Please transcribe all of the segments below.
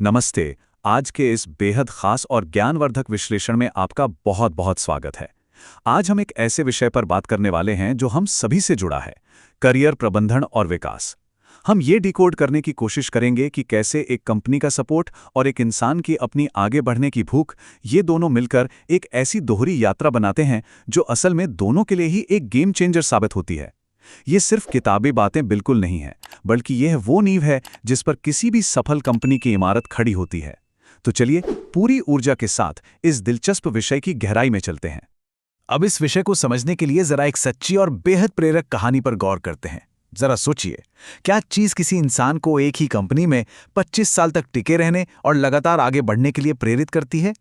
नमस्ते। आज के इस बेहद खास और ज्ञानवर्धक विश्लेषण में आपका बहुत बहुत स्वागत है। आज हम एक ऐसे विषय पर बात करने वाले हैं जो हम सभी से जुड़ा है, करियर प्रबंधन और विकास। हम ये डिकोड करने की कोशिश करेंगे कि कैसे एक कंपनी का सपोर्ट और एक इंसान की अपनी आगे बढ़ने की भूख, ये दोनों मिलकर एक ऐसी दोहरी यात्रा बनाते हैं जो असल में दोनों के लिए ही एक गेम चेंजर साबित होती है। ये सिर्फ किताबी बातें बिल्कुल नहीं है, बल्कि यह वो नींव है जिस पर किसी भी सफल कंपनी की इमारत खड़ी होती है। तो चलिए पूरी ऊर्जा के साथ इस दिलचस्प विषय की गहराई में चलते हैं। अब इस विषय को समझने के लिए जरा एक सच्ची और बेहद प्रेरक कहानी पर गौर करते हैं। जरा सोचिए, क्या चीज किसी इंसान को एक ही कंपनी में 25 साल तक टिके रहने और लगातार आगे बढ़ने के लिए प्रेरित करती है?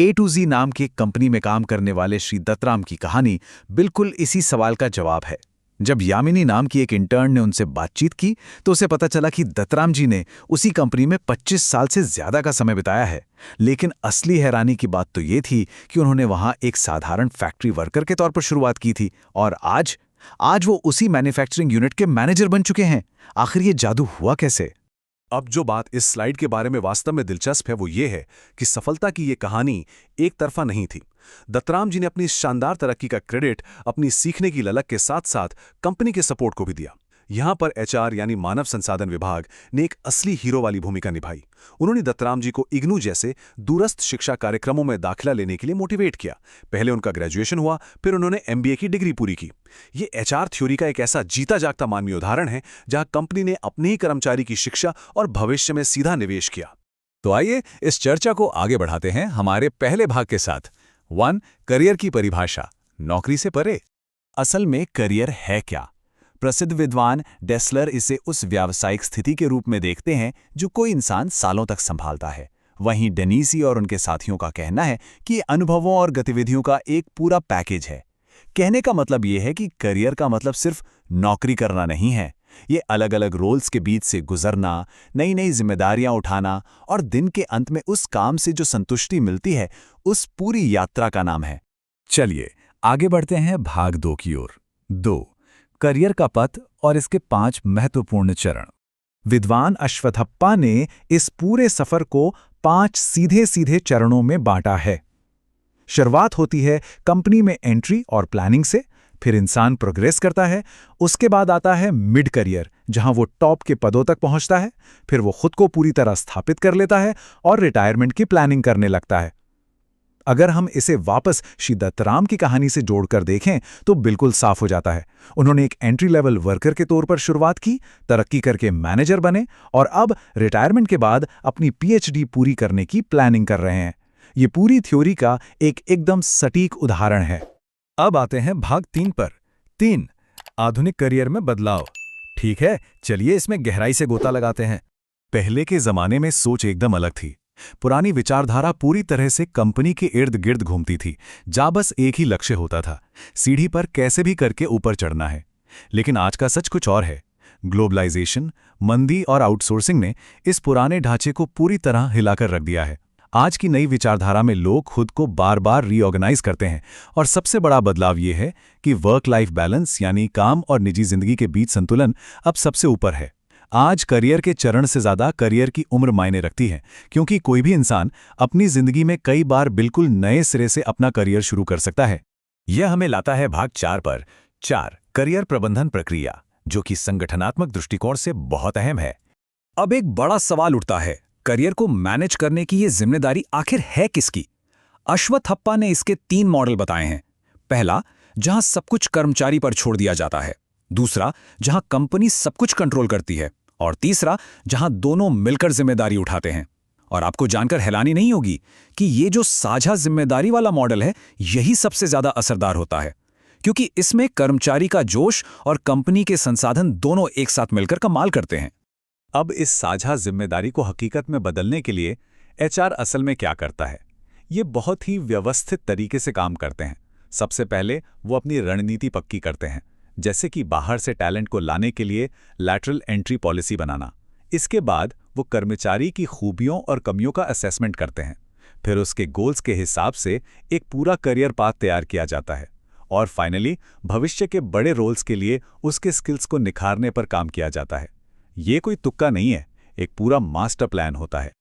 A to Z नाम की एक कंपनी में काम करने वाले श्री दत्तराम की कहानी बिल्कुल इसी सवाल का जवाब है। जब यामिनी नाम की एक इंटर्न ने उनसे बातचीत की तो उसे पता चला कि दत्तराम जी ने उसी कंपनी में 25 साल से ज्यादा का समय बिताया है। लेकिन असली हैरानी की बात तो ये थी कि उन्होंने वहां एक साधारण फैक्ट्री वर्कर के तौर पर शुरुआत की थी और आज वो उसी मैन्युफैक्चरिंग यूनिट के मैनेजर बन चुके हैं। आखिर ये जादू हुआ कैसे? अब जो बात इस स्लाइड के बारे में वास्तव में दिलचस्प है वो ये है कि सफलता की ये कहानी एक तरफा नहीं थी। दत्तराम जी ने अपनी इस शानदार तरक्की का क्रेडिट अपनी सीखने की ललक के साथ साथ कंपनी के सपोर्ट को भी दिया। यहाँ पर एचआर यानी मानव संसाधन विभाग ने एक असली हीरो वाली भूमिका निभाई। उन्होंने दत्तराम जी को इग्नू जैसे दूरस्थ शिक्षा कार्यक्रमों में दाखिला लेने के लिए मोटिवेट किया। पहले उनका ग्रेजुएशन हुआ, फिर उन्होंने एमबीए की डिग्री पूरी की। ये एचआर थ्योरी का एक ऐसा जीता जागता मानवीय उदाहरण है जहां कंपनी ने अपने ही कर्मचारी की शिक्षा और भविष्य में सीधा निवेश किया। तो आइए इस चर्चा को आगे बढ़ाते हैं हमारे पहले भाग के साथ। 1. करियर की परिभाषा, नौकरी से परे। असल में करियर है क्या? प्रसिद्ध विद्वान डेसलर इसे उस व्यावसायिक स्थिति के रूप में देखते हैं जो कोई इंसान सालों तक संभालता है। वहीं डेनीसी और उनके साथियों का कहना है कि ये अनुभवों और गतिविधियों का एक पूरा पैकेज है। कहने का मतलब ये है कि करियर का मतलब सिर्फ नौकरी करना नहीं है। ये अलग अलग रोल्स के बीच से गुजरना, नई नई जिम्मेदारियां उठाना और दिन के अंत में उस काम से जो संतुष्टि मिलती है, उस पूरी यात्रा का नाम है। चलिए आगे बढ़ते हैं भाग 2 की ओर। 2. करियर का पथ और इसके 5 महत्वपूर्ण चरण। विद्वान अश्वत्थप्पा ने इस पूरे सफर को 5 सीधे सीधे चरणों में बांटा है। शुरुआत होती है कंपनी में एंट्री और प्लानिंग से, फिर इंसान प्रोग्रेस करता है, उसके बाद आता है मिड करियर जहां वो टॉप के पदों तक पहुंचता है, फिर वो खुद को पूरी तरह स्थापित कर लेता है और रिटायरमेंट की प्लानिंग करने लगता है। अगर हम इसे वापस श्री दत्तराम की कहानी से जोड़कर देखें तो बिल्कुल साफ हो जाता है। उन्होंने एक एंट्री लेवल वर्कर के तौर पर शुरुआत की, तरक्की करके मैनेजर बने और अब रिटायरमेंट के बाद अपनी पीएचडी पूरी करने की प्लानिंग कर रहे हैं। ये पूरी थ्योरी का एक एकदम सटीक उदाहरण है। अब आते हैं भाग 3 पर। 3. आधुनिक करियर में बदलाव। ठीक है, चलिए इसमें गहराई से गोता लगाते हैं। पहले के जमाने में सोच एकदम अलग थी। पुरानी विचारधारा पूरी तरह से कंपनी के इर्द गिर्द घूमती थी, जहां बस एक ही लक्ष्य होता था, सीढ़ी पर कैसे भी करके ऊपर चढ़ना है। लेकिन आज का सच कुछ और है। ग्लोबलाइजेशन, मंदी और आउटसोर्सिंग ने इस पुराने ढांचे को पूरी तरह हिलाकर रख दिया है। आज की नई विचारधारा में लोग खुद को बार बार रीऑर्गेनाइज करते हैं और सबसे बड़ा बदलाव ये है कि वर्क लाइफ बैलेंस यानी काम और निजी जिंदगी के बीच संतुलन अब सबसे ऊपर है। आज करियर के चरण से ज्यादा करियर की उम्र मायने रखती है, क्योंकि कोई भी इंसान अपनी जिंदगी में कई बार बिल्कुल नए सिरे से अपना करियर शुरू कर सकता है। यह हमें लाता है भाग 4 पर। 4. करियर प्रबंधन प्रक्रिया, जो कि संगठनात्मक दृष्टिकोण से बहुत अहम है। अब एक बड़ा सवाल उठता है, करियर को मैनेज करने की ये जिम्मेदारी आखिर है किसकी? अश्वत्थप्पा ने इसके 3 मॉडल बताए हैं। पहला, जहां सब कुछ कर्मचारी पर छोड़ दिया जाता है। दूसरा, जहां कंपनी सब कुछ कंट्रोल करती है। और तीसरा, जहां दोनों मिलकर जिम्मेदारी उठाते हैं। और आपको जानकर हैरानी नहीं होगी कि ये जो साझा जिम्मेदारी वाला मॉडल है, यही सबसे ज्यादा असरदार होता है, क्योंकि इसमें कर्मचारी का जोश और कंपनी के संसाधन दोनों एक साथ मिलकर कमाल करते हैं। अब इस साझा जिम्मेदारी को हकीकत में बदलने के लिए एचआर असल में क्या करता है? ये बहुत ही व्यवस्थित तरीके से काम करते हैं। सबसे पहले वो अपनी रणनीति पक्की करते हैं, जैसे कि बाहर से टैलेंट को लाने के लिए लैटरल एंट्री पॉलिसी बनाना। इसके बाद वो कर्मचारी की खूबियों और कमियों का असेसमेंट करते हैं। फिर उसके गोल्स के हिसाब से एक पूरा करियर पाथ तैयार किया जाता है और फाइनली भविष्य के बड़े रोल्स के लिए उसके स्किल्स को निखारने पर काम किया जाता है। ये कोई तुक्का नहीं है, एक पूरा मास्टर प्लान होता है।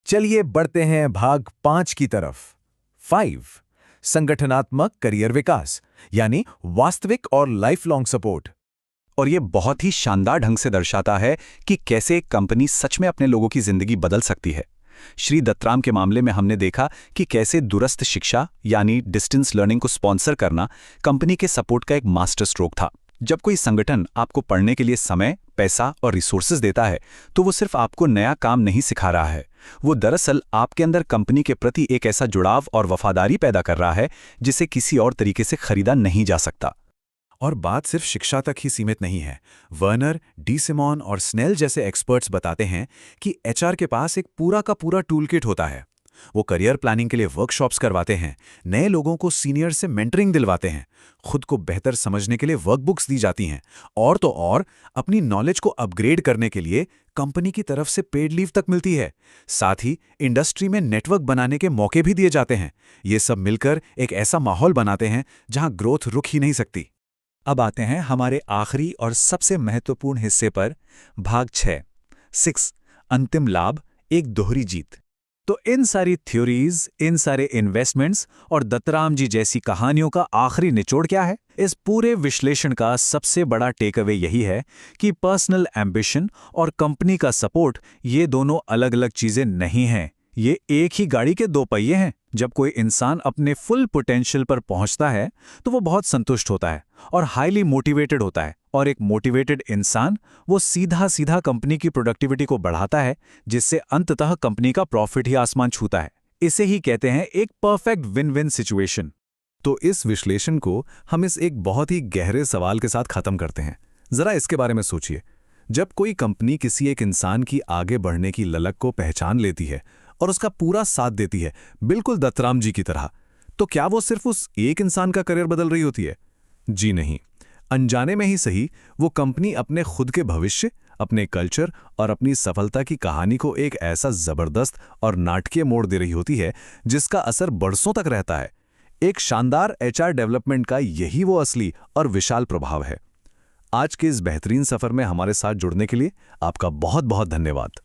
चलिए बढ़ते हैं भाग 5 की तरफ। 5 संगठनात्मक करियर विकास यानी वास्तविक और लाइफ लॉन्ग सपोर्ट। और ये बहुत ही शानदार ढंग से दर्शाता है कि कैसे एक कंपनी सच में अपने लोगों की जिंदगी बदल सकती है। श्री दत्तराम के मामले में हमने देखा कि कैसे दूरस्थ शिक्षा यानी डिस्टेंस लर्निंग को स्पॉन्सर करना कंपनी के सपोर्ट का एक मास्टर स्ट्रोक था। जब कोई संगठन आपको पढ़ने के लिए समय, पैसा और रिसोर्सेज देता है तो वो सिर्फ आपको नया काम नहीं सिखा रहा है, वो दरअसल आपके अंदर कंपनी के प्रति एक ऐसा जुड़ाव और वफादारी पैदा कर रहा है जिसे किसी और तरीके से खरीदा नहीं जा सकता। और बात सिर्फ शिक्षा तक ही सीमित नहीं है। वर्नर, डी सिमोन और स्नेल जैसे एक्सपर्ट्स बताते हैं कि एचआर के पास एक पूरा का पूरा टूलकिट होता है। वो करियर प्लानिंग के लिए वर्कशॉप्स करवाते हैं, नए लोगों को सीनियर से मेंटरिंग दिलवाते हैं, खुद को बेहतर समझने के लिए वर्कबुक्स दी जाती हैं, और तो और अपनी नॉलेज को अपग्रेड करने के लिए कंपनी की तरफ से पेड लीव तक मिलती है। साथ ही इंडस्ट्री में नेटवर्क बनाने के मौके भी दिए जाते हैं। ये सब मिलकर एक ऐसा माहौल बनाते हैं जहां ग्रोथ रुक ही नहीं सकती। अब आते हैं हमारे आखिरी और सबसे महत्वपूर्ण हिस्से पर, भाग 6 अंतिम लाभ, एक दोहरी जीत। तो इन सारी थ्योरीज, इन सारे इन्वेस्टमेंट्स और दत्तराम जी जैसी कहानियों का आखिरी निचोड़ क्या है? इस पूरे विश्लेषण का सबसे बड़ा टेक अवे यही है कि पर्सनल एम्बिशन और कंपनी का सपोर्ट ये दोनों अलग अलग चीजें नहीं हैं। ये एक ही गाड़ी के दो पहिए हैं। जब कोई इंसान अपने फुल पोटेंशियल पर पहुंचता है तो वो बहुत संतुष्ट होता है और हाईली मोटिवेटेड होता है, और एक मोटिवेटेड इंसान वो सीधा सीधा कंपनी की प्रोडक्टिविटी को बढ़ाता है, जिससे अंततः कंपनी का प्रॉफिट ही आसमान छूता है। इसे ही कहते हैं एक परफेक्ट विन विन सिचुएशन। तो इस विश्लेषण को हम इस एक बहुत ही गहरे सवाल के साथ खत्म करते हैं। जरा इसके बारे में सोचिए, जब कोई कंपनी किसी एक इंसान की आगे बढ़ने की ललक को पहचान लेती है और उसका पूरा साथ देती है, बिल्कुल दत्तराम जी की तरह, तो क्या वो सिर्फ उस एक इंसान का करियर बदल रही होती है? जी नहीं। अनजाने में ही सही, वो कंपनी अपने खुद के भविष्य, अपने कल्चर और अपनी सफलता की कहानी को एक ऐसा जबरदस्त और नाटकीय मोड़ दे रही होती है जिसका असर बरसों तक रहता है। एक शानदार एचआर डेवलपमेंट का यही वो असली और विशाल प्रभाव है। आज के इस बेहतरीन सफर में हमारे साथ जुड़ने के लिए आपका बहुत बहुत धन्यवाद।